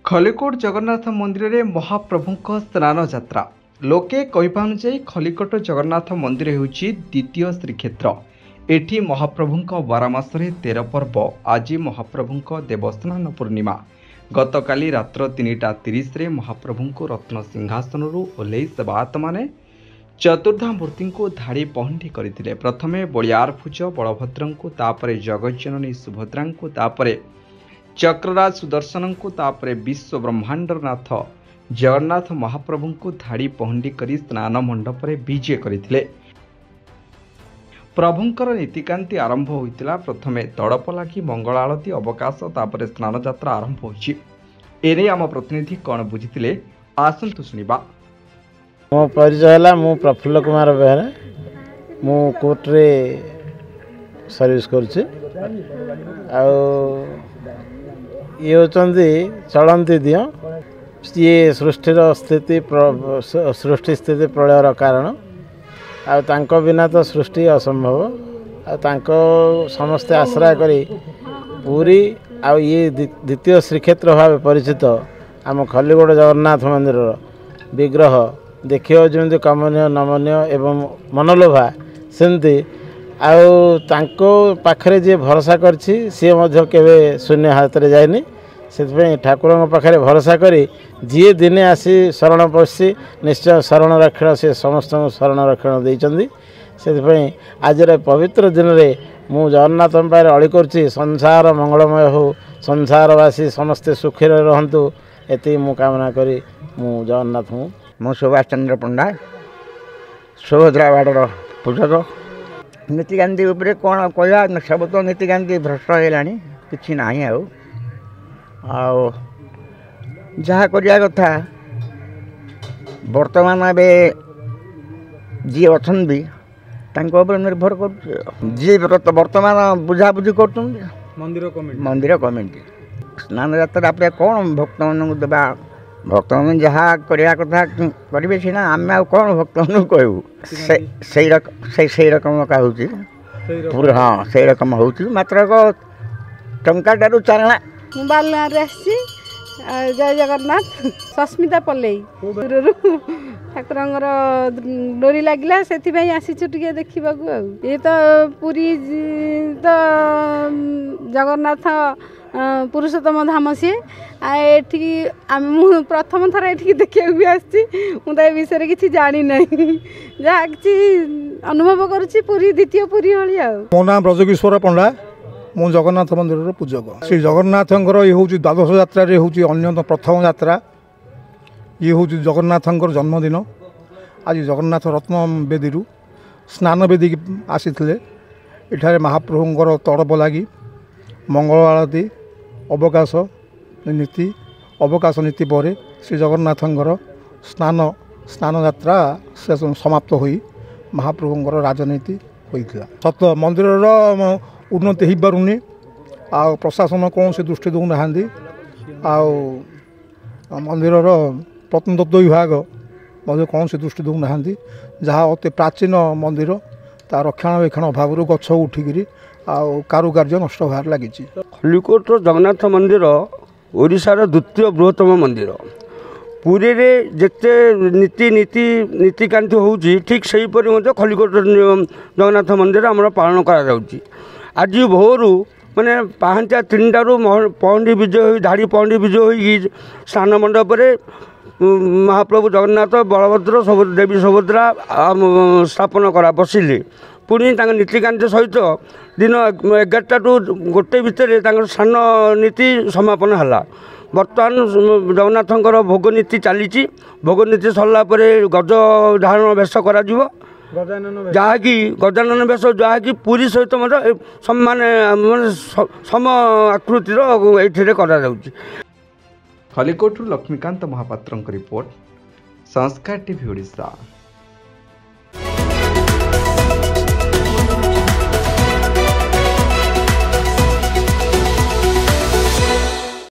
खलिकोट जगन्नाथ मंदिर में महाप्रभु स्नान यात्रा लोके कही खलिकोट जगन्नाथ मंदिर होउछि द्वितीय श्रीक्षेत्र। एठी महाप्रभु 12 मासरे 13 पर्व। आज महाप्रभु देवस्नान पूर्णिमा। गतकाली रात्र 3:30 महाप्रभु रत्न सिंहासन ओह्लै सेवायत माने चतुर्धा मूर्ति को धाड़ी पहंडी करथिले। प्रथमे बलियारभुज बलभद्र को, तापरे जगज्जननी सुभद्रा को, तापरे चक्रराज सुदर्शन को, तापरे विश्व ब्रह्मांडर नाथ जगन्नाथ महाप्रभु को धाड़ी पहंडी करी स्नान मंडप रे विजय करथिले। प्रभुंकर नीतिकांति आरंभ होइतिला। प्रथमे तड़प लागी मंगल आलती अवकाश, तापरे स्नान यात्रा आरंभ होइछि। एने आम प्रतिनिधि कौन बुझितिले आसंतु सुनिबा। मो परिचय है मु प्रफुल्ल कुमार बेहरा। मु कोर्ट रे सर्विस करुचे। ये होचंदी चलंती दियो। ये सृष्टिर स्थिति स्थिति प्रलयर कारण। आ तांको बिना तो सृष्टि असंभव। आ तांको समस्ते आश्रय करी पूरी आ ये द्वितीय श्रीक्षेत्र भाव परिचित आम खलिकोट जगन्नाथ मंदिर विग्रह देखियो जमी कमनीय नमनीय एवं मनोलोभा सेमती आको पाखरे जी भरोसा करछि सी केवे शून्य हाथ रे जायनि। से ठाकुर पाखे भरोसा करी जी दिने आसी शरण पशि निश्चय शरण रक्षण से समस्त शरण रक्षण देइचंदी। से आज पवित्र दिन में मु जगन्नाथ पाखे अड़ी कर संसार मंगलमय हो, संसारवासी समस्ते सुखी रहतु एति मु कामना करी मु जगन्नाथ हूँ। मु सुभाष चंद्र पंडा सुभद्रा बाड़र पूजक। नीतिकांति उपरे कौन कह सब तो नीतिकांति भ्रष्ट है कि ना जहाँ करिया कथा वर्तमान ए जी अच्छा भी निर्भर कर जी वर्तमान बुझाबुझी कर मंदिर कमिटी स्नान यात्रा आप कौन भक्त मान देवा। भक्त मैंने जहाँ करवा कथा करेंगे सीना आम कौन भक्त मान कहूँ से रकम का पूरा। हाँ से रकम हो मात्र टंकाटारू चारणा बालगाँव जय जगन्नाथ सस्मिता पल्लई ठाकुर डोरी लगिला से आसीचु टे देखा। ये तो पूरी तो जगन्नाथ पुरुषोत्तम धाम सी ये प्रथम थर ये देखा भी आसी विषय किसी जानी ना जहाँ कि अनुभव करुँची पूरी द्वितीय पूरी भाई। मो नाम ब्रजकिशोर पंडा। मु जगन्नाथ मंदिर पूजक। श्री जगन्नाथ ये हूँ द्वादश यात्रा हूँ प्रथम यात्रा। ये हूँ जगन्नाथ जन्मदिन। आज जगन्नाथ रत्न बेदी स्नान बेदी आसी एठारे महाप्रभुंर तड़प लगी मंगल आलती अवकाश नीति अवकाश नीति पर श्री जगन्नाथ स्नान यात्रा से समाप्त हुई महाप्रभुंर राजनीति होता। सत मंदिर उन्नति हो पारुनी। आ प्रशासन कौन से दृष्टि दौना मंदिर प्रत्नतत्व विभाग कौन से दृष्टि दौना जहाँ अति प्राचीन मंदिर ता रक्षणाबेक्षण अभाव गछ उठिकी कारुकार्य नष्ट होबार लगी। खलिकोट जगन्नाथ मंदिर ओडिशार द्वितीय बृहत्तम मंदिर। पुरी रे जेते नीति नीति नीतिकांति होउची ठीक सही परि खलिकोट जगन्नाथ मंदिर आमर पालन करा जाउची। आज भोरू माने पांचा 3टारू पहंडी विजय हो धाड़ी पहंडी विजय हो स्नान मंडप महाप्रभु जगन्नाथ बलभद्र देवी सुभद्रा स्थापन करा बसिले। पुणी नीतिकांति सहित दिन 11टा टू 1 भितर स्नान नीति समापन है। बर्तमान जगन्नाथ भोग नीति चली। भोग नीति सरला गज धारण बेश कर जहाँकि गजानन बेश जहाँकि पूरी सहित माने सम आकृतिर ये करा जाउछि। खलिकोट लक्ष्मीकांत महापात्र रिपोर्ट संस्कार टीवी ओडिशा।